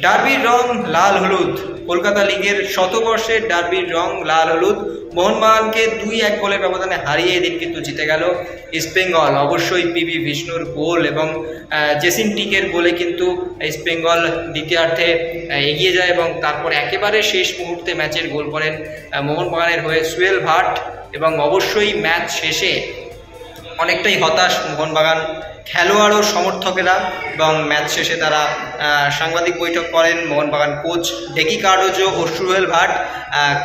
ডার্বির রং লাল হলুদ। কলকাতা লিগের শতবর্ষের ডার্বির রং লাল হলুদ। মোহনবাগানকে 2-1 গোলের ব্যবধানে হারিয়ে এদিন কিন্তু জিতে গেল ইস্টবেঙ্গল। অবশ্যই পিবি বিষ্ণুর গোল এবং জেসিন টিকের গোলে কিন্তু ইস্টবেঙ্গল দ্বিতীয়ার্ধে এগিয়ে যায় এবং তারপর একেবারে শেষ মুহূর্তে ম্যাচের গোল করেন মোহনবাগানের হয়ে সুয়েল ভাট। এবং অবশ্যই ম্যাচ শেষে অনেকটাই হতাশ মোহনবাগান খেলোয়াড় ও সমর্থকেরা এবং ম্যাচ শেষে তারা সাংবাদিক বৈঠক করেন। মোহনবাগান কোচ ডেকি কার্ডোজো ও সুহেল ভাট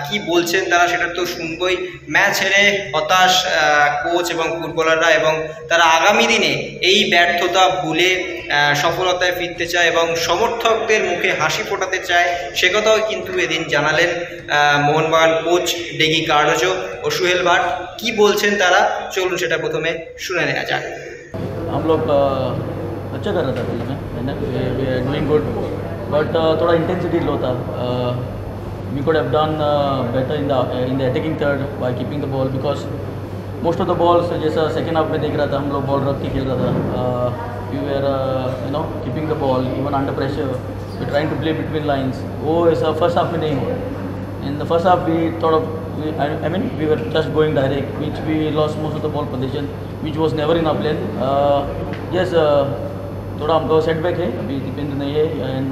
কি বলছেন তারা সেটা তো শুনবই। ম্যাচ হেরে হতাশ কোচ এবং ফুটবলাররা এবং তারা আগামী দিনে এই ব্যর্থতা ভুলে সফলতায় ফিরতে চায় এবং সমর্থকদের মুখে হাসি ফোটাতে চায়, সে কথাও কিন্তু এদিন জানালেন মোহনবাগান কোচ ডেকি কার্ডোজো ও সুহেল ভাট। কি বলছেন তারা চলুন সেটা প্রথমে শুনে নেওয়া যাক। हम लोग अच्छा कर रहा था टीम में, है ना, we are doing good, but थोड़ा इंटेंसिटी लो था. We could have done better in the attacking third by keeping the ball, because most of the balls जैसा सेकेंड हाफ में देख रहा था हम लोग बॉल रख के खेल रहा था. We were keeping the ball even under pressure, we trying to play between lines. वो ऐसा फर्स्ट हाफ में नहीं हुआ. In the first half we थोड़ा we were just going direct, which we lost most of the ball position, which was never in our plan. Yes, थोड़ा हमको setback है, अभी डिपेंड नहीं है. एंड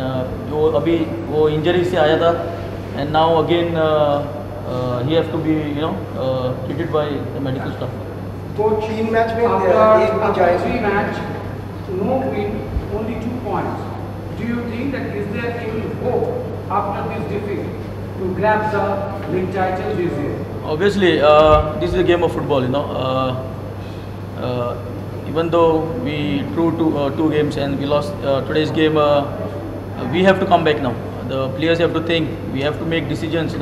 अभी वो इंजरी से आया था and now again he have to be treated by the medical staff. तो 3 मैच में एक भी जाए, 3 match, no win, only 2 points. Do you think that is there any hope after this defeat to grab the league title this year? Obviously, this is a game of football, even though we drew two games and we lost today's game, we have to come back now. The players have to think, we have to make decisions,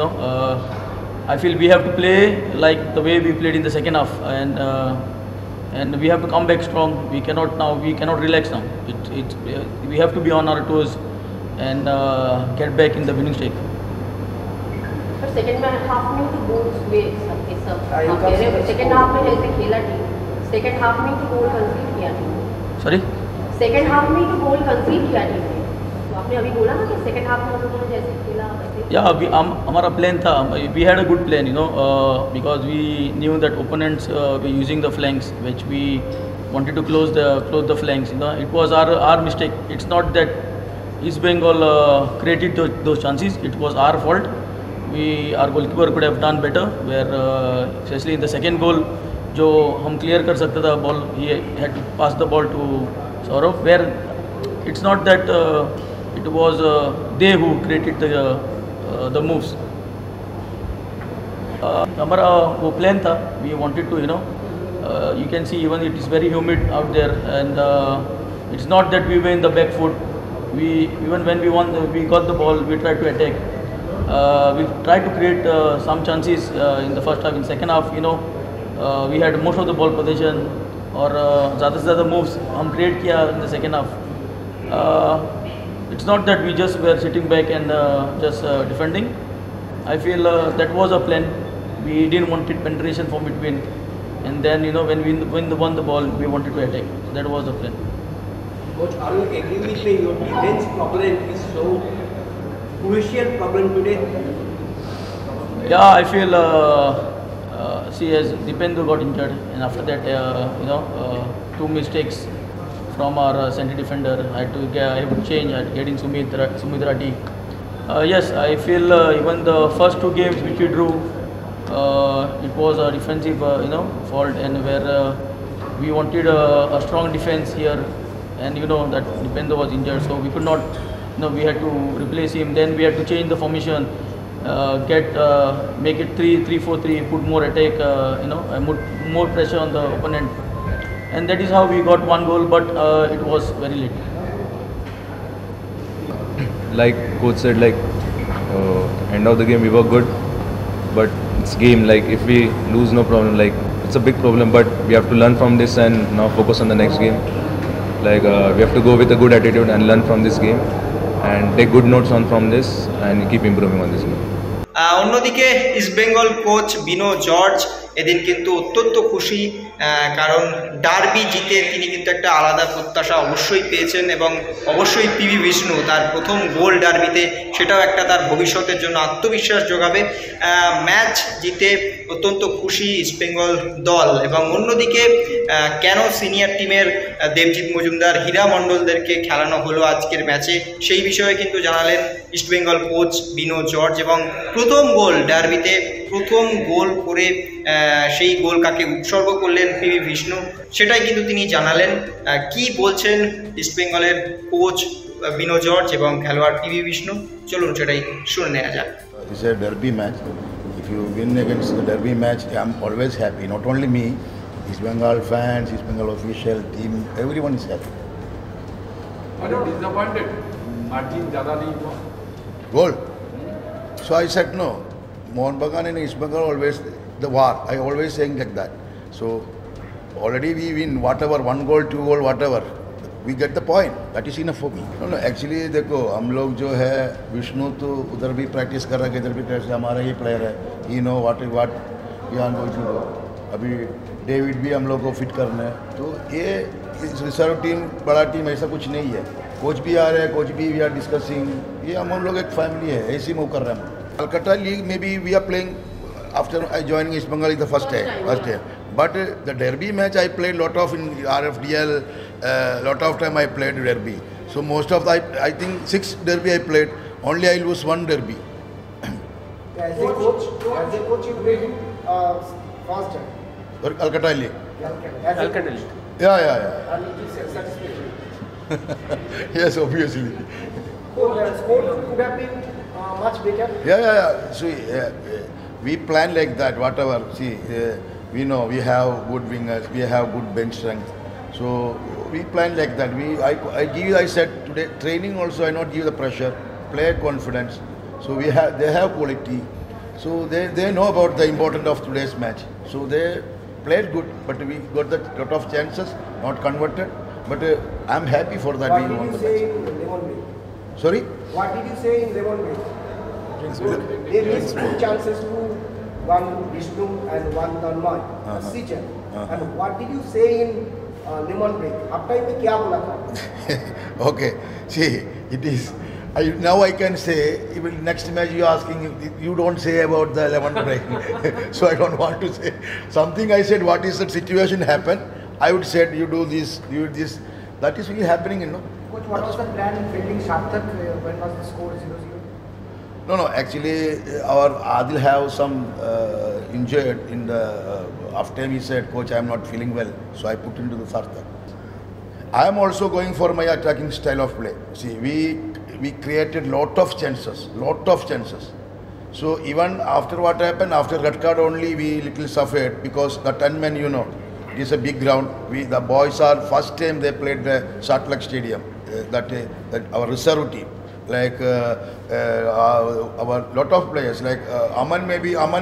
I feel we have to play like the way we played in the second half, and we have to come back strong. We cannot relax now. We have to be on our toes and get back in the winning streak. पर second में half में तो goals हुए सबके सब. Second half में जैसे खेला टीम, सेकंड हाफ में तो गोल कंसीड किया टीम. सॉरी, सेकंड हाफ में तो गोल कंसीड किया टीम ने. तो आपने अभी बोला ना कि सेकंड हाफ में हम लोगों ने जैसे खेला वैसे. या अभी हमारा प्लान था, we had a good plan, because we knew that opponents were using the flanks, which we wanted to close the flanks. It was our mistake. It's not that East Bengal created those chances. It was our fault. Our goalkeeper could have done better, where especially in the second goal जो हम clear कर सकता था ball, he had to pass the ball to Saurav, where it's not that it was they who created the moves. हमारा वो plan था, we wanted to you can see even it is very humid out there, and it's not that we were in the back foot. Even when we got the ball, we tried to attack. We tried to create some chances in the first half. In second half, we had most of the ball possession, और ज़्यादा से ज़्यादा moves हम create किया in the second half. It's not that we just were sitting back and just defending. I feel that was a plan. We didn't want it penetration from between, and then when we won the ball, we wanted to attack. So that was the plan. Coach, are you agree with me? Your defense problem is so crucial problem today? Yeah, I feel as Dipendra got injured, and after that, 2 mistakes from our center defender. I had to change. I had to get in Sumit Rathi. Yes, I feel even the first 2 games which we drew, it was a defensive fault, and where we wanted a strong defense here, and that Dipendra was injured, so we could not. We had to replace him. Then we had to change the formation, make it 3-4-3, put more attack, more pressure on the opponent, and that is how we got 1 goal. But it was very late. Like coach said, end of the game we were good, but it's game. Like if we lose, no problem. Like it's a big problem, but we have to learn from this and now focus on the next game. We have to go with a good attitude and learn from this game and take good notes from this and keep improving on this game. অন্যদিকে East Bengal coach বিনো George এদিন কিন্তু অত্যন্ত খুশি, কারণ derby জিতে তিনি কিন্তু একটা আলাদা প্রত্যাশা অবশ্যই পেয়েছেন এবং অবশ্যই পিভি বিষ্ণু তার প্রথম গোল ডার্বিতে, সেটাও একটা তার ভবিষ্যতের জন্য আত্মবিশ্বাস যোগাবে। ম্যাচ জিতে অত্যন্ত খুশি ইস্টবেঙ্গল দল। এবং অন্যদিকে কেন সিনিয়র টিমের দেবজিৎ মজুমদার, হীরা মণ্ডলদেরকে খেলানো হলো আজকের ম্যাচে, সেই বিষয়ে কিন্তু জানালেন ইস্টবেঙ্গল কোচ বিনো জর্জ। এবং প্রথম গোল ডার্বিতে, প্রথম গোল করে সেই গোল কাকে উৎসর্গ করলেন পিভি বিষ্ণু, সেটাই কিন্তু তিনি জানালেন। কি বলছেন ইস্টবেঙ্গলের কোচ বিনো জর্জ এবং খেলোয়াড় পিভি বিষ্ণু, চলুন সেটাই শুনে নেওয়া যাক। It's a derby match. If you win against the derby match, I'm always happy. Not only me, East Bengal fans, East Bengal official team, everyone is happy. Are you disappointed? Margin ज़्यादा नहीं हुआ. Goal. So I said no. Mohun Bagan and East Bengal always the war. I always saying like that. So already we win whatever, 1 goal, 2 goal, whatever. We get the point. That is enough for me. No, actually देखो हम लोग जो है विष्णु तो उधर भी practice कर रहा है, इधर भी प्रैक्टिस, हमारा ही प्लेयर है. You know what we are going to do. अभी डेविड भी हम लोग को फिट करना है. तो ये रिजर्व टीम बड़ा टीम ऐसा कुछ नहीं है. कोच भी आ रहे हैं, कोच भी वी आर डिस्कसिंग. ये हम लोग एक फैमिली है, ऐसे मूव कर रहे हैं. कलकत्ता लीग में भी we are playing after I joining East Bengal is the first time. But the derby match I played lot of in RFDL, lot of time I played derby. So most of the, I think 6 derby I played, only I lose 1 derby. As a coach, you played first time. Or Calcutta League. Calcutta League. Yeah. And it is satisfactory. Yes, obviously. So the score could have been much better. Yeah. See, we plan like that, whatever. See, we know we have good wingers, we have good bench strength. So we plan like that. I said today, training also I not give the pressure, player confidence. So they have quality. So they know about the importance of today's match. So they played good, but we got the lot of chances, not converted. But I'm happy for that. What did you say in Lemon Bay? Sorry? What did you say in Lemon Bay? They missed 2 chances to one Vishnu and one Tanmay, Sijan. And what did you say in Lemon Break? After में क्या बोला था? Okay, see, it is. Now I can say, even next match you asking, you don't say about the 11 break. So I don't want to say something. I said, what is the situation happen? I would say, you do this, you do this. That is really happening, you know. Coach, what was the plan in fielding Sarthak when was the score 0-0? No, actually our Adil have some injured in the, after he said, coach, I am not feeling well. So I put into the Sarthak. I am also going for my attacking style of play. See, we created lot of chances. So even after what happened, after red card only we little suffered because the 10 men, you know, it is a big ground. The boys are first time they played the Salt Lake Stadium, that our reserve team. Like our lot of players, like Aman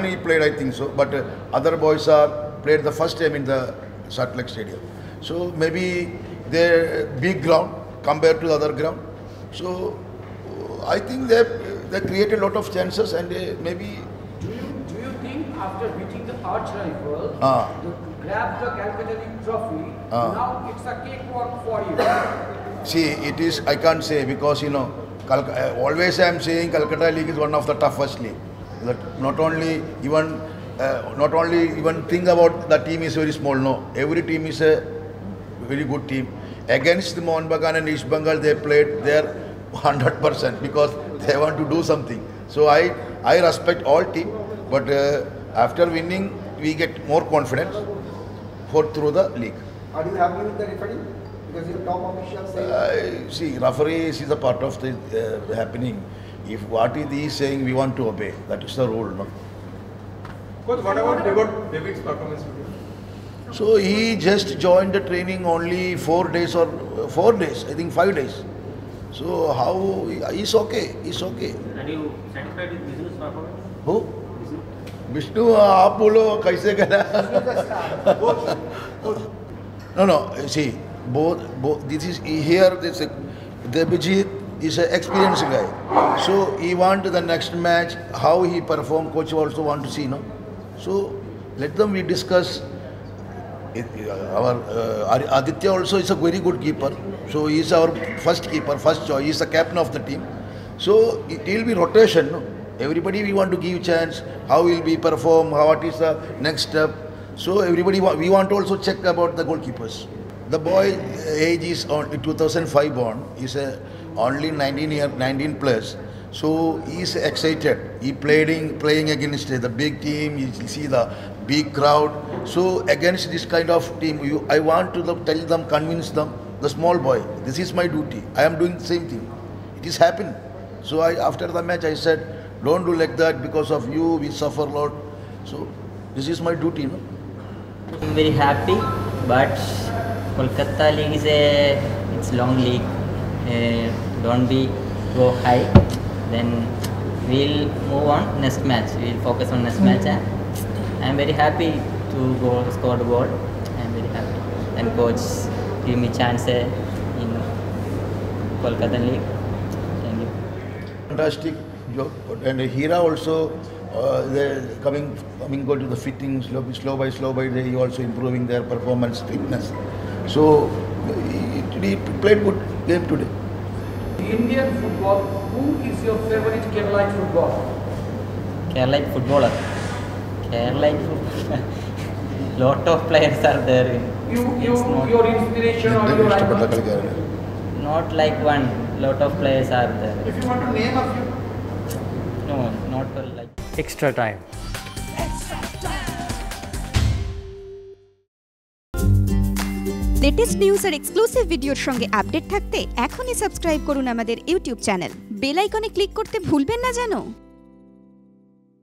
he played, I think so, but other boys are played the first time in the Salt Lake Stadium. So maybe they big ground compared to the other ground. So I think they created a lot of chances and maybe. Do you think after beating the arch rival, you grab the Calcutta League trophy, now it's a cakewalk for you? See, it is, I can't say because, you know, always I am saying Calcutta League is one of the toughest league. That not only even think about the team is very small. No, every team is a very good team. Against the Mohun Bagan and East Bengal, they played their 100% because they want to do something. So I respect all team, but after winning, we get more confidence through the league. Are you happy with the referee? Because your top officials say. See, referee is a part of the happening. If what he is saying, we want to obey. That is the rule, no? Coach, what about David's performance? So he just joined the training only 4 days or 4 days, I think 5 days. So how he's okay. He's okay. Are you satisfied with Vishnu's performance? Who? Vishnu, आप बोलो कैसे करा? No. See, both. This is here. This Devjit is an experienced guy. So he want the next match how he perform. Coach also want to see, no. So Let them we discuss. Our Aditya also is a very good keeper. So he is our first keeper, first choice. He is the captain of the team. So it will be rotation. No? Everybody we want to give chance. How will we perform? What is the next step? So everybody we want to also check about the goalkeepers. The boy age is on 2005 born. He's only 19 plus. So he's excited. He playing against the big team. You see the big crowd. So against this kind of team, I want to tell them, convince them. The small boy, this is my duty. I am doing the same thing. It is happening. So after the match, I said, don't do like that. Because of you, we suffer a lot. So this is my duty. No? I'm very happy, but Kolkata League is it's long league. Don't go high. Then we'll move on next match. We'll focus on next match. I'm very happy to score the goal. I'm very happy. And coach give me chance in Kolkata League. Thank you. Fantastic job. And Hira also they're coming go to the fitting slow by they also improving their performance fitness. So he played good game today. Indian football, who is your favorite Kerala footballer? Kerala footballer. Lot of players are there. Your inspiration or your idol? Not like one. Lot of players are there. If you want to name a few. No, not like. Extra time. Latest news আর exclusive ভিডিওর সঙ্গে update থাকতে এখনই subscribe করুন আমাদের YouTube channel. Bell আইকনে click করতে ভুলবেন না যেন।